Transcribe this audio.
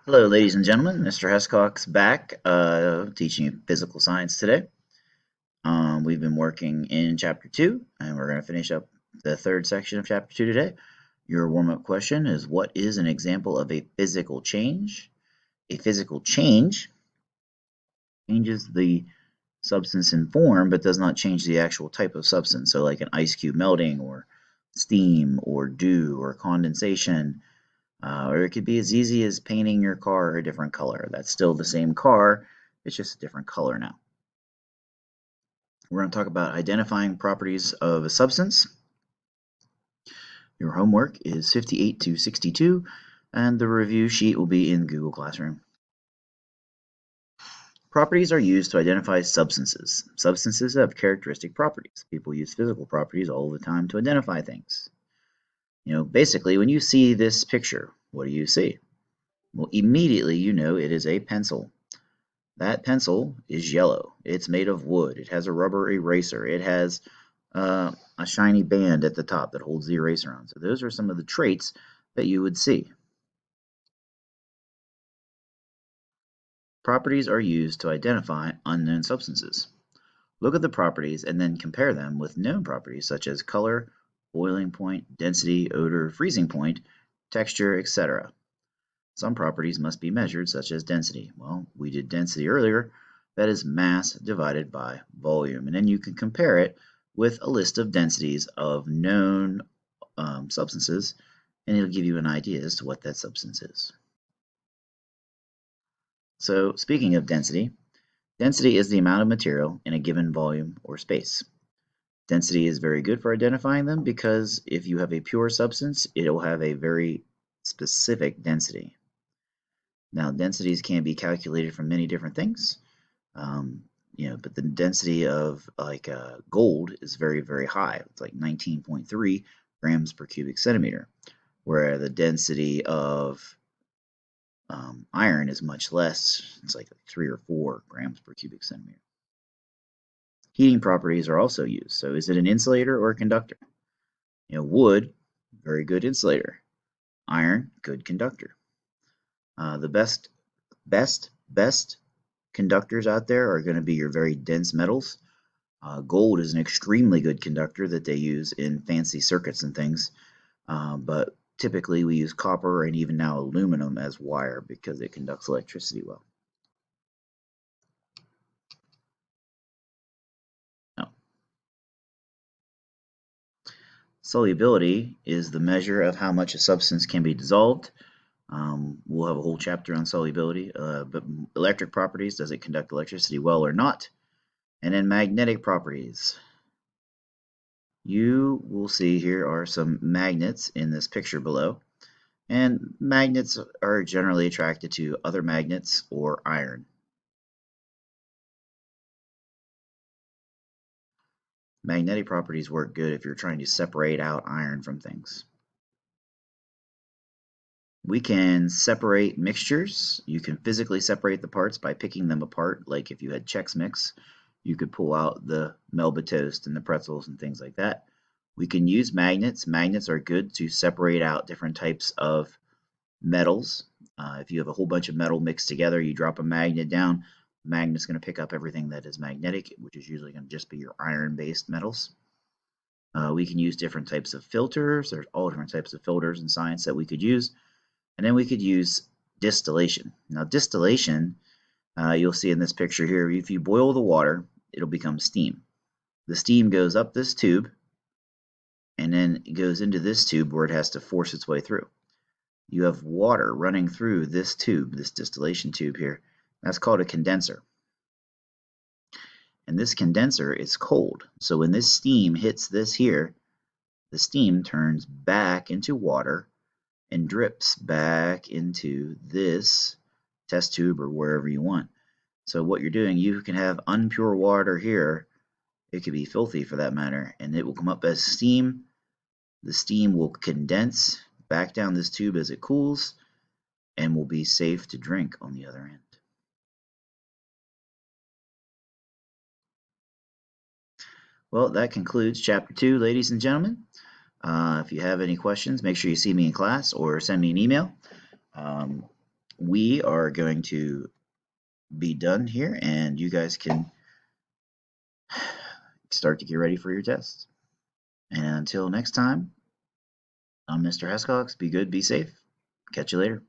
Hello, ladies and gentlemen. Mr. Hescock's back teaching you physical science today. We've been working in Chapter 2, and we're going to finish up the third section of Chapter 2 today. Your warm-up question is, what is an example of a physical change? A physical change changes the substance in form, but does not change the actual type of substance. So like an ice cube melting, or steam, or dew, or condensation. Or it could be as easy as painting your car a different color. That's still the same car, it's just a different color now. We're going to talk about identifying properties of a substance. Your homework is 58 to 62, and the review sheet will be in Google Classroom. Properties are used to identify substances. Substances have characteristic properties. People use physical properties all the time to identify things. Basically, when you see this picture, what do you see? Well, immediately you know it is a pencil. That pencil is yellow. It's made of wood. It has a rubber eraser. It has a shiny band at the top that holds the eraser on. So those are some of the traits that you would see. Properties are used to identify unknown substances. Look at the properties and then compare them with known properties such as color, boiling point, density, odor, freezing point, texture, etc. Some properties must be measured, such as density. Well, we did density earlier. That is mass divided by volume. And then you can compare it with a list of densities of known substances, and it'll give you an idea as to what that substance is. So speaking of density, density is the amount of material in a given volume or space. Density is very good for identifying them because if you have a pure substance, it will have a very specific density. Now, densities can be calculated from many different things, but the density of gold is very, very high. It's like 19.3 grams per cubic centimeter, where the density of iron is much less. It's like 3 or 4 grams per cubic centimeter. Heating properties are also used. So is it an insulator or a conductor? Wood, very good insulator. Iron, good conductor. The best conductors out there are going to be your very dense metals. Gold is an extremely good conductor that they use in fancy circuits and things, but typically we use copper and even now aluminum as wire because it conducts electricity well. Now, solubility is the measure of how much a substance can be dissolved. We'll have a whole chapter on solubility, but electric properties, does it conduct electricity well or not? And then magnetic properties. You will see here are some magnets in this picture below. And magnets are generally attracted to other magnets or iron. Magnetic properties work good if you're trying to separate out iron from things. We can separate mixtures. You can physically separate the parts by picking them apart. Like if you had Chex Mix, you could pull out the Melba toast and the pretzels and things like that. We can use magnets. Magnets are good to separate out different types of metals. If you have a whole bunch of metal mixed together, you drop a magnet down, the magnet's going to pick up everything that is magnetic, which is usually going to just be your iron-based metals. We can use different types of filters. There's all different types of filters in science that we could use. And then we could use distillation. Now, distillation, you'll see in this picture here, if you boil the water, it'll become steam. The steam goes up this tube, and then it goes into this tube where it has to force its way through. You have water running through this tube, this distillation tube here. That's called a condenser. And this condenser is cold. So when this steam hits this here, the steam turns back into water and drips back into this test tube or wherever you want. So what you're doing, you can have unpure water here. It could be filthy for that matter, and it will come up as steam. The steam will condense back down this tube as it cools and will be safe to drink on the other end. Well, that concludes Chapter 2, ladies and gentlemen. If you have any questions, make sure you see me in class or send me an email. we are going to be done here, and you guys can start to get ready for your tests. And until next time, I'm Mr. Hescox. Be good, be safe. Catch you later.